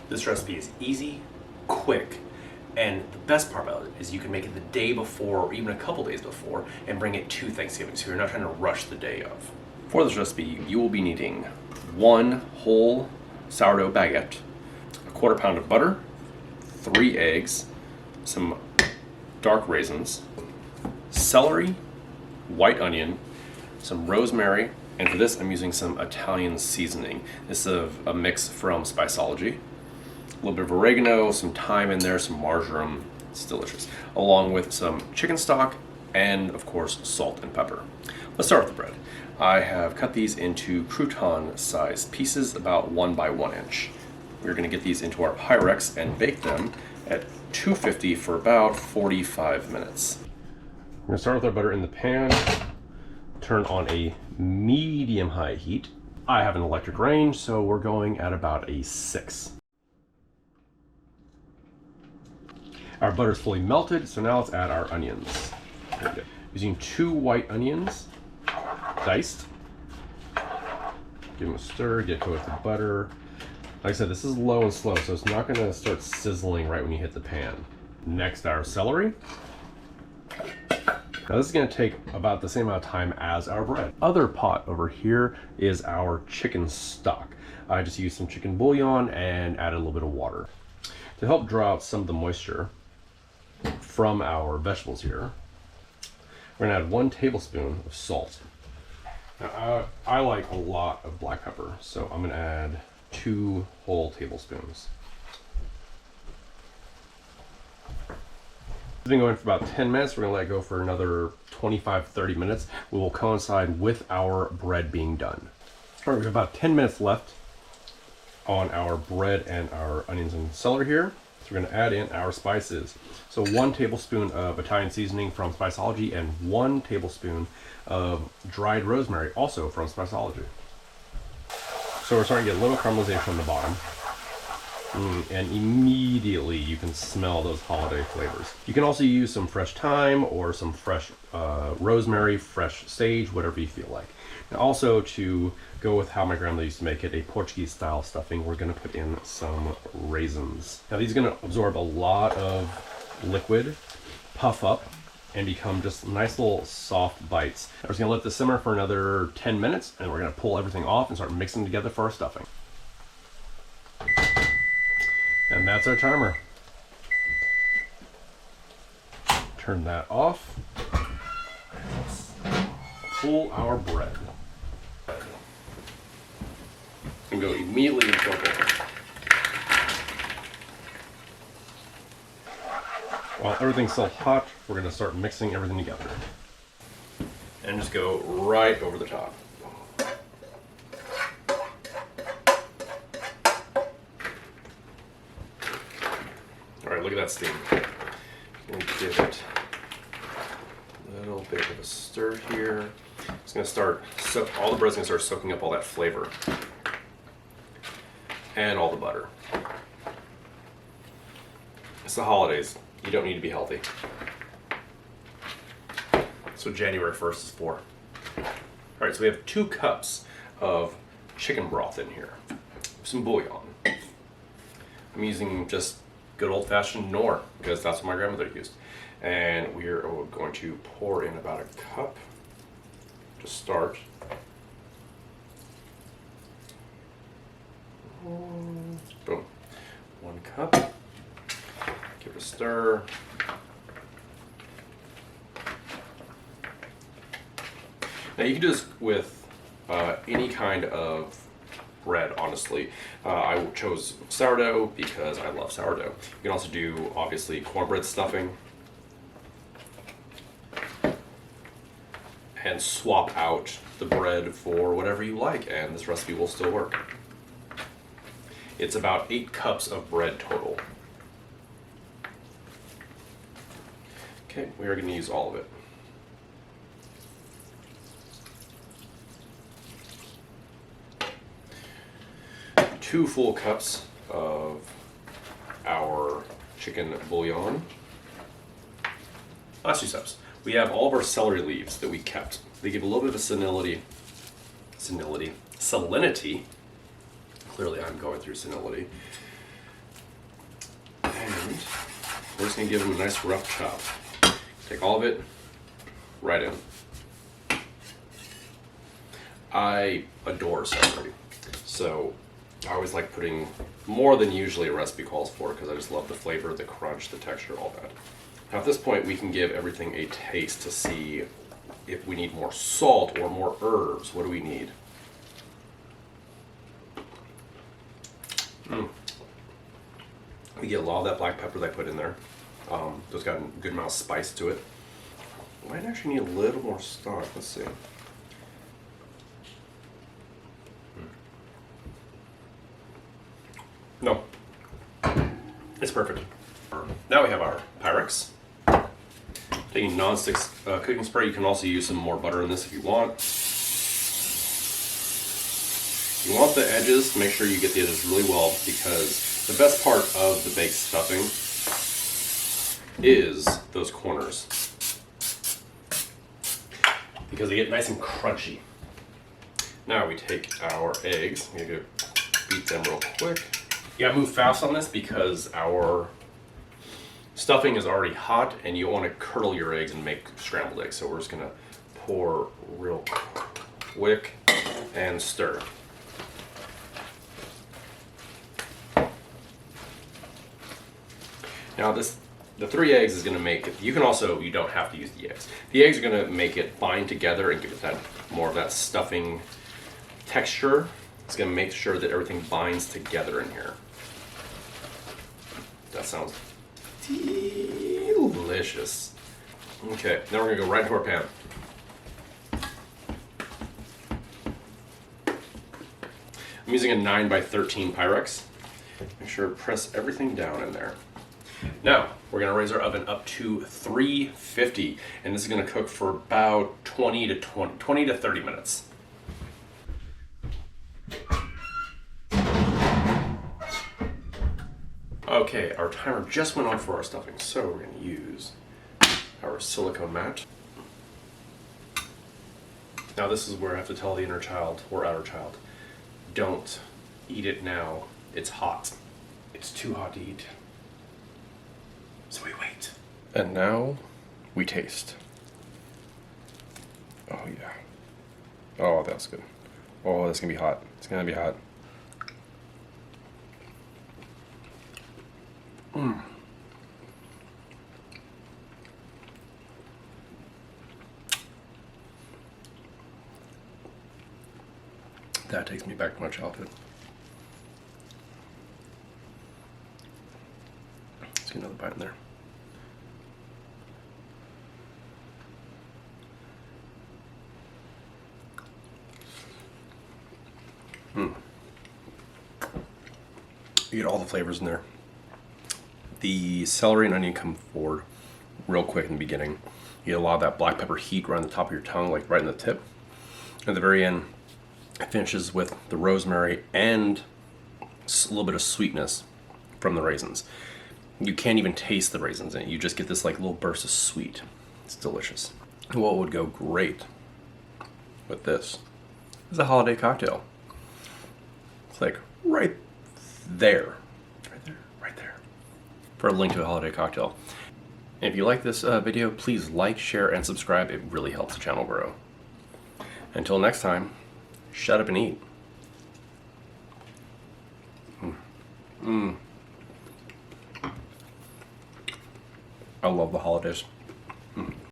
This recipe is easy, quick, and the best part about it is you can make it the day before or even a couple days before and bring it to Thanksgiving, so you're not trying to rush the day of. For this recipe, you will be needing 1 whole sourdough baguette, a 1/4 pound of butter, 3 eggs, some dark raisins, celery, white onion, some rosemary, and for this I'm using some Italian seasoning. This is a mix from Spiceology. A little bit of oregano, some thyme in there, some marjoram. It's delicious. Along with some chicken stock and, of course, salt and pepper. Let's start with the bread. I have cut these into crouton-sized pieces, about 1 by 1 inch. We're going to get these into our Pyrex and bake them at 250 for about 45 minutes. We're going to start with our butter in the pan. Turn on a medium-high heat. I have an electric range, so we're going at about a 6. Our butter is fully melted, so now let's add our onions. Using 2 white onions, diced. Give them a stir, get coated with the butter. Like I said, this is low and slow, so it's not going to start sizzling right when you hit the pan. Next, our celery. Now this is going to take about the same amount of time as our bread. Other pot over here is our chicken stock. I just used some chicken bouillon and added a little bit of water. To help draw out some of the moisture from our vegetables here, we're going to add 1 tablespoon of salt. Now, I like a lot of black pepper, so I'm going to add 2 whole tablespoons. It's been going for about 10 minutes. We're going to let it go for another 25-30 minutes. We will coincide with our bread being done. All right, we have about 10 minutes left on our bread and our onions and celery here. So we're going to add in our spices. So 1 tablespoon of Italian seasoning from Spiceology and 1 tablespoon of dried rosemary, also from Spiceology. So we're starting to get a little caramelization on the bottom. And immediately you can smell those holiday flavors. You can also use some fresh thyme or some fresh rosemary, fresh sage, whatever you feel like. And also, to go with how my grandmother used to make it, a Portuguese style stuffing, we're going to put in some raisins. Now these are going to absorb a lot of liquid, puff up, and become just nice little soft bites. We're just going to let this simmer for another 10 minutes, and we're going to pull everything off and start mixing together for our stuffing. And that's our timer. Turn that off. Let's pull our bread. And go immediately into our bowl. While everything's still hot, we're going to start mixing everything together. And just go right over the top. Alright, look at that steam. I'm going to give it a little bit of a stir here. It's going to start, all the bread's going to start soaking up all that flavor. And all the butter. It's the holidays. You don't need to be healthy. That's what January 1st is for. Alright, so we have 2 cups of chicken broth in here. Some bouillon. I'm using just good old-fashioned Knorr, because that's what my grandmother used. And we're going to pour in about a cup to start. Boom. 1 cup. Give it a stir. Now you can do this with any kind of bread, honestly. I chose sourdough because I love sourdough. You can also do, obviously, cornbread stuffing. And swap out the bread for whatever you like, and this recipe will still work. It's about 8 cups of bread total. Okay, we are going to use all of it. Two full cups of our chicken bouillon. Last 2 steps. We have all of our celery leaves that we kept. They give a little bit of a salinity. Clearly I'm going through senility. we're just gonna give them a nice rough chop. Take all of it right in. I adore celery, so I always like putting more than usually a recipe calls for because I just love the flavor, the crunch, the texture, all that. Now at this point we can give everything a taste to see if we need more salt or more herbs. What do we need? We get a lot of that black pepper that I put in there. It's got a good amount of spice to it. Might actually need a little more stock. Let's see. No, it's perfect. Now we have our Pyrex. Taking non-stick cooking spray, you can also use some more butter in this if you want. You want the edges, make sure you get the edges really well, because the best part of the baked stuffing is those corners, because they get nice and crunchy. Now we take our eggs, we're gonna beat them real quick. You gotta move fast on this because our stuffing is already hot and you don't want to curdle your eggs and make scrambled eggs. So we're just gonna pour real quick and stir. Now the 3 eggs is gonna make it, you don't have to use the eggs. The eggs are gonna make it bind together and give it that more of that stuffing texture. It's gonna make sure that everything binds together in here. That sounds delicious. Okay, now we're gonna go right into our pan. I'm using a 9x13 Pyrex. Make sure to press everything down in there. Now, we're gonna raise our oven up to 350, and this is gonna cook for about 20 to 30 minutes. Okay, our timer just went off for our stuffing, so we're going to use our silicone mat. Now this is where I have to tell the inner child or outer child, don't eat it now, it's hot. It's too hot to eat. So we wait. And now we taste. Oh yeah. Oh, that's good. Oh, that's going to be hot. It's going to be hot. That takes me back to my childhood. Let's get another bite in there. You get all the flavors in there. The celery and onion come forward real quick in the beginning. You get a lot of that black pepper heat right on the top of your tongue, like right in the tip. At the very end, it finishes with the rosemary and a little bit of sweetness from the raisins. You can't even taste the raisins in it. You just get this like little burst of sweet. It's delicious. What would go great with this is a holiday cocktail. It's like right there. Right there. For a link to a holiday cocktail. If you like this video, please like, share, and subscribe. It really helps the channel grow. Until next time, shut up and eat. I love the holidays.